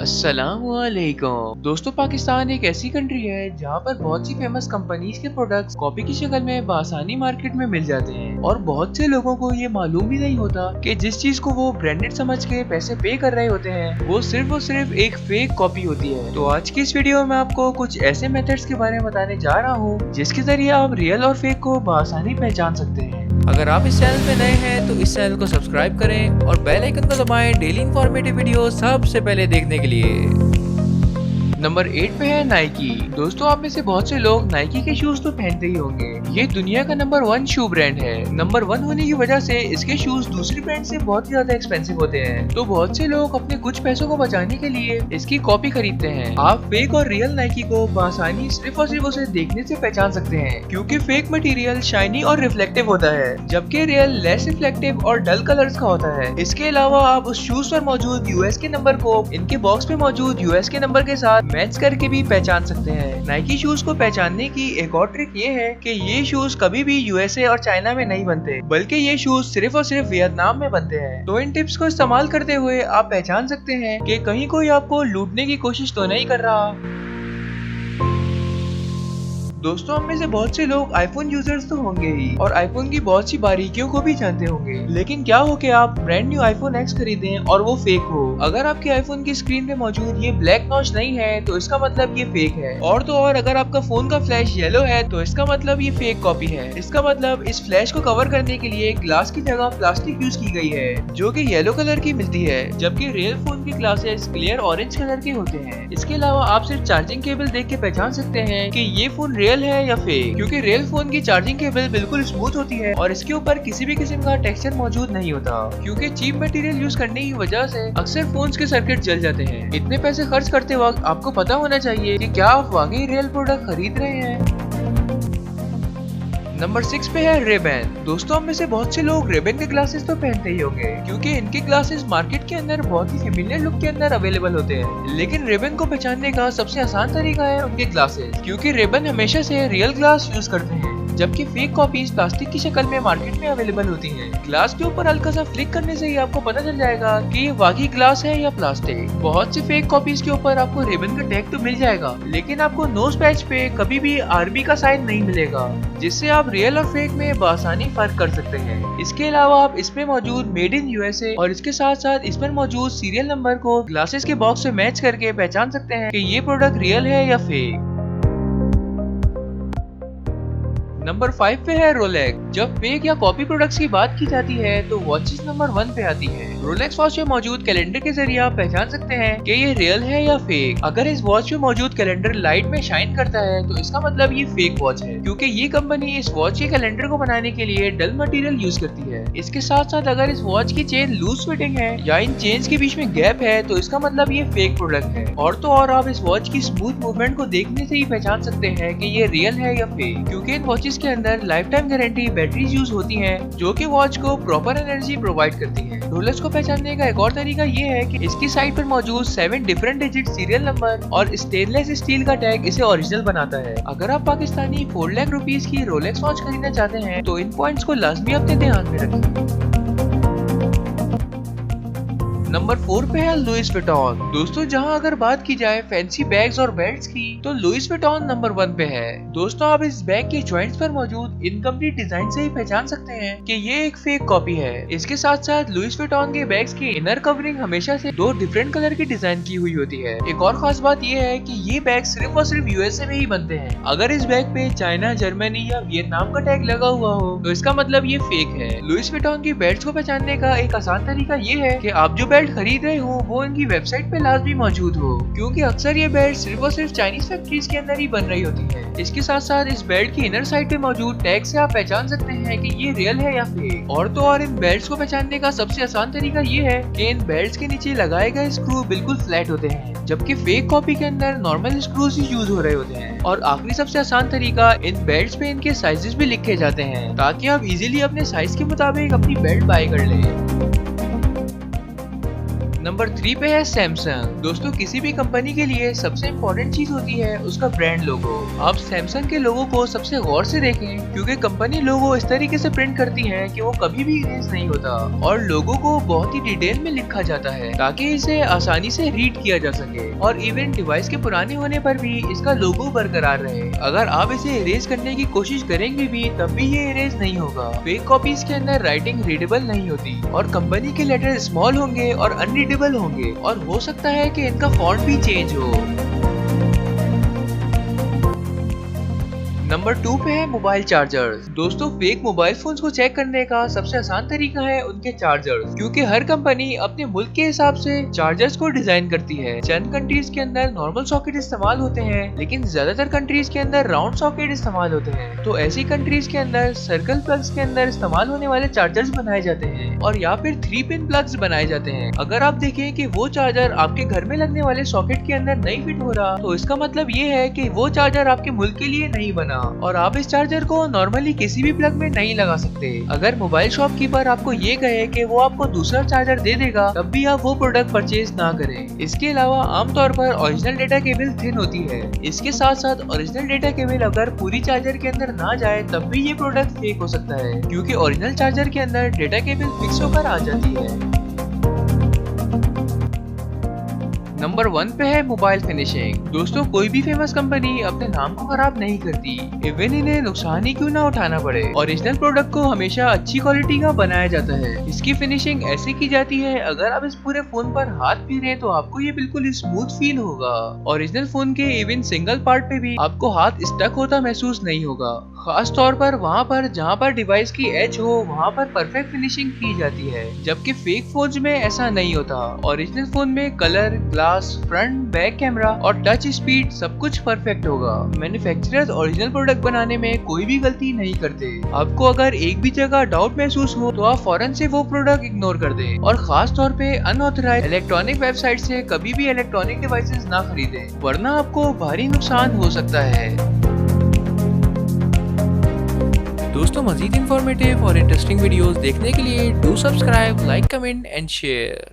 अस्सलामुअलैकुम दोस्तों, पाकिस्तान एक ऐसी कंट्री है जहाँ पर बहुत सी फेमस कंपनीज के प्रोडक्ट्स कॉपी की शक्ल में बआसानी मार्केट में मिल जाते हैं और बहुत से लोगों को ये मालूम भी नहीं होता कि जिस चीज को वो ब्रांडेड समझ के पैसे पे कर रहे होते हैं वो सिर्फ एक फेक कॉपी होती है। तो आज की इस वीडियो में आपको कुछ ऐसे मेथड्स के बारे में बताने जा रहा हूँ जिसके जरिए आप रियल और फेक को बआसानी पहचान सकते हैं। अगर आप इस चैनल पे नए हैं तो इस चैनल को सब्सक्राइब करें और बेल आइकन को दबाएं डेली इन्फॉर्मेटिव वीडियो सबसे पहले देखने के लिए। नंबर 8 पे है नाइकी। दोस्तों, आप में से बहुत से लोग नाइकी के शूज तो पहनते ही होंगे। ये दुनिया का नंबर 1 शू ब्रांड है। नंबर 1 होने की वजह से इसके शूज दूसरी ब्रांड से बहुत ही ज्यादा एक्सपेंसिव होते हैं, तो बहुत से लोग अपने कुछ पैसों को बचाने के लिए इसकी कॉपी खरीदते हैं। आप फेक और रियल नाइकी को बआसानी सिर्फ और सिर्फ उसे देखने से पहचान सकते हैं, क्योंकि फेक मटेरियल शाइनी और रिफ्लेक्टिव होता है जबकि रियल लेस रिफ्लेक्टिव और डल कलर्स का होता है। इसके अलावा आप उस शूज पर मौजूद यूएस के नंबर को इनके बॉक्स पे मौजूद यूएस के नंबर के साथ मैच करके भी पहचान सकते हैं। नाइकी शूज को पहचानने की एक और ट्रिक ये है कि ये शूज कभी भी यूएसए और चाइना में नहीं बनते, बल्कि ये शूज सिर्फ और सिर्फ वियतनाम में बनते हैं। तो इन टिप्स को इस्तेमाल करते हुए आप पहचान सकते हैं कि कहीं कोई आपको लूटने की कोशिश तो नहीं कर रहा। दोस्तों, हम में से बहुत से लोग आईफोन यूजर्स तो होंगे ही और आईफोन की बहुत सी बारीकियों को भी जानते होंगे, लेकिन क्या हो कि आप ब्रांड न्यू आईफोन एक्स खरीदें और वो फेक हो। अगर आपके आईफोन की स्क्रीन पे मौजूद ये ब्लैक नॉच नहीं है तो इसका मतलब ये फेक है, और तो और अगर आपका फोन का फ्लैश येलो है तो इसका मतलब ये फेक कॉपी है। इसका मतलब इस फ्लैश को कवर करने के लिए ग्लास की जगह प्लास्टिक यूज की गई है जो कि येलो कलर की मिलती है, जबकि रियल फोन की ग्लासेस क्लियर ऑरेंज कलर के होते हैं। इसके अलावा आप सिर्फ चार्जिंग केबल देख के पहचान सकते हैं कि ये फोन रियल है या फेक, क्योंकि रियल फोन की चार्जिंग केबल बिल्कुल स्मूथ होती है और इसके ऊपर किसी भी किस्म का टेक्सचर मौजूद नहीं होता, क्योंकि चीप मटेरियल यूज करने की वजह से अक्सर फोन्स के सर्किट जल जाते हैं। इतने पैसे खर्च करते वक्त आपको पता होना चाहिए कि क्या आप वाकई रियल प्रोडक्ट खरीद रहे हैं। नंबर 6 पे है रेबन। दोस्तों, हम में से बहुत से लोग रेबन के ग्लासेस तो पहनते ही होंगे, क्योंकि इनके ग्लासेस मार्केट के अंदर बहुत ही फेमिलियर लुक के अंदर अवेलेबल होते हैं। लेकिन रेबन को पहचानने का सबसे आसान तरीका है उनके ग्लासेस, क्योंकि रेबन हमेशा से रियल ग्लास यूज करते हैं जबकि फेक कॉपीज प्लास्टिक की शक्ल में मार्केट में अवेलेबल होती हैं। ग्लास के ऊपर हल्का सा फ्लिक करने से ही आपको पता चल जाएगा कि ये वाकई ग्लास है या प्लास्टिक। बहुत सी फेक कॉपीज के ऊपर आपको रेबन का टैग तो मिल जाएगा, लेकिन आपको नोज पैच पे कभी भी आरबी का साइन नहीं मिलेगा, जिससे आप रियल और फेक में बआसानी फर्क कर सकते हैं। इसके अलावा आप इसमें मौजूद मेड इन यूएसए और इसके साथ साथ इस पर मौजूद सीरियल नंबर को ग्लासेस के बॉक्स से मैच करके पहचान सकते हैं कि ये प्रोडक्ट रियल है या फेक। नंबर 5 पे है रोलेक्स। जब फेक या कॉपी प्रोडक्ट्स की बात की जाती है तो वॉचेस नंबर 1 पे आती है। रोलेक्स वॉच में मौजूद कैलेंडर के जरिए आप पहचान सकते हैं कि ये रियल है या फेक। अगर इस वॉच में मौजूद कैलेंडर लाइट में शाइन करता है तो इसका मतलब ये फेक वॉच है, क्योंकि ये कंपनी इस वॉच के कैलेंडर को बनाने के लिए डल मटेरियल यूज करती है। इसके साथ साथ अगर इस वॉच की चेन लूज फिटिंग है या इन चेन्स के बीच में गैप है तो इसका मतलब ये फेक प्रोडक्ट है, और तो और आप इस वॉच की स्मूथ मूवमेंट को देखने से ही पहचान सकते हैं कि ये रियल है या फेक, क्योंकि इन वॉचेस के अंदर life time guarantee batteries use होती हैं जो कि वॉच को प्रॉपर एनर्जी प्रोवाइड करती है। रोलेक्स को पहचानने का एक और तरीका ये है कि इसकी साइड पर मौजूद 7 डिफरेंट डिजिट सीरियल नंबर और स्टेनलेस स्टील का टैग इसे ओरिजिनल बनाता है। अगर आप पाकिस्तानी 4 लाख रुपीस की रोलेक्स वॉच खरीदना चाहते हैं तो इन पॉइंट्स को लाजमी अपने ध्यान में रखें। नंबर 4 पे है लुइस विटॉन। दोस्तों, जहां अगर बात की जाए फैंसी बैग्स और बेल्ट्स की तो लुइस विटॉन नंबर 1 पे है। दोस्तों, आप इस बैग के जॉइंट्स पर मौजूद इनकम्प्लीट डिजाइन से ही पहचान सकते हैं कि ये एक फेक कॉपी है। इसके साथ साथ लुइस विटॉन के बैग्स की इनर कवरिंग हमेशा से 2 डिफरेंट कलर की डिजाइन की हुई होती है। एक और खास बात ये है कि ये बैग सिर्फ और सिर्फ यूएसए में ही बनते हैं। अगर इस बैग पे चाइना, जर्मनी या वियतनाम का टैग लगा हुआ हो तो इसका मतलब ये फेक है। लुइस विटॉन की बेल्ट को पहचानने का एक आसान तरीका ये है कि आप जो बेल्ट खरीद रहे हो वो इनकी वेबसाइट पे लाजमी मौजूद हो, क्योंकि अक्सर ये बेल्ट सिर्फ और सिर्फ चाइनीज फैक्ट्रीज के अंदर ही बन रही होती है। इसके साथ साथ इस बेल्ट की इनर साइड पे मौजूद टैग से आप पहचान सकते हैं कि ये रियल है या फेक। और तो और इन बेल्ट्स को पहचानने का सबसे आसान तरीका ये है कि इन बेल्ट्स के नीचे लगाए गए स्क्रू बिल्कुल फ्लैट होते हैं, जबकि फेक कॉपी के अंदर नॉर्मल स्क्रूज ही यूज हो रहे होते हैं। और आखिरी सबसे आसान तरीका, इन बेल्ट्स पे इनके साइजेस भी लिखे जाते हैं ताकि आप इजीली अपने साइज के मुताबिक अपनी बेल्ट बाय कर लें। नंबर 3 पे है सैमसंग। दोस्तों किसी भी कंपनी के लिए सबसे इम्पोर्टेंट चीज होती है उसका ब्रांड लोगो। आप सैमसंग के लोगो को सबसे गौर से देखें क्योंकि कंपनी लोगो इस तरीके से प्रिंट करती है कि वो कभी भी इरेज नहीं होता और लोगो को बहुत ही डिटेल में लिखा जाता है ताकि इसे आसानी से रीड किया जा सके और इवन डिवाइस के पुराने होने पर भी इसका लोगो बरकरार रहे। अगर आप इसे इरेज करने की कोशिश करेंगे भी तब भी ये इरेज नहीं होगा। फेक कॉपीज के अंदर राइटिंग रीडेबल नहीं होती और कंपनी के लेटर स्मॉल होंगे और अनरीडेबल होंगे और हो सकता है कि इनका फॉन्ट भी चेंज हो। नंबर 2 पे है मोबाइल चार्जर्स। दोस्तों फेक मोबाइल फोन्स को चेक करने का सबसे आसान तरीका है उनके चार्जर्स, क्योंकि हर कंपनी अपने मुल्क के हिसाब से चार्जर्स को डिजाइन करती है। चंद कंट्रीज के अंदर नॉर्मल सॉकेट इस्तेमाल होते हैं लेकिन ज्यादातर कंट्रीज के अंदर राउंड सॉकेट इस्तेमाल होते हैं। तो ऐसी कंट्रीज के अंदर सर्कल प्लग्स के अंदर इस्तेमाल होने वाले चार्जर्स बनाए जाते हैं और या फिर 3 पिन प्लग्स बनाए जाते हैं। अगर आप देखें कि वो चार्जर आपके घर में लगने वाले सॉकेट के अंदर नहीं फिट हो रहा तो इसका मतलब ये है कि वो चार्जर आपके मुल्क के लिए नहीं बना और आप इस चार्जर को नॉर्मली किसी भी प्लग में नहीं लगा सकते। अगर मोबाइल शॉपकीपर आपको ये कहे कि वो आपको दूसरा चार्जर दे देगा तब भी आप वो प्रोडक्ट परचेज ना करें। इसके अलावा आमतौर पर ओरिजिनल डेटा केबल थिन होती है। इसके साथ साथ ओरिजिनल डेटा केबल अगर पूरी चार्जर के अंदर ना जाए तब भी ये प्रोडक्ट फेक हो सकता है, क्योंकि ओरिजिनल चार्जर के अंदर डेटा केबल फिक्स होकर आ जाती है। नंबर 1 पे है मोबाइल फिनिशिंग। दोस्तों कोई भी फेमस कंपनी अपने नाम को खराब नहीं करती, इवन इन्हें नुकसान ही क्यों ना उठाना पड़े। ओरिजिनल प्रोडक्ट को हमेशा अच्छी क्वालिटी का बनाया जाता है। इसकी फिनिशिंग ऐसे की जाती है अगर आप इस पूरे फोन पर हाथ फेरें तो आपको ये बिल्कुल स्मूथ फील होगा। ओरिजिनल फोन के इवन सिंगल पार्ट पे भी आपको हाथ स्टक होता महसूस नहीं होगा। खास तौर पर वहाँ पर जहाँ पर डिवाइस की एज हो वहाँ पर परफेक्ट फिनिशिंग की जाती है, जबकि फेक फोन्स में ऐसा नहीं होता। ओरिजिनल फोन में colour, glass, front back camera और टच स्पीड सब कुछ परफेक्ट होगा। मैन्युफैक्चरर्स ओरिजिनल प्रोडक्ट बनाने में कोई भी गलती नहीं करते। आपको अगर एक भी जगह डाउट महसूस हो तो आप फौरन से वो प्रोडक्ट इग्नोर कर दें और खास तौर पे अनऑथराइज्ड इलेक्ट्रॉनिक वेबसाइट से कभी भी इलेक्ट्रॉनिक डिवाइसेस ना खरीदें, वरना आपको भारी नुकसान हो सकता है। दोस्तों मजीद इंफॉर्मेटिव और इंटरेस्टिंग वीडियोस देखने के लिए do subscribe, like, comment and share.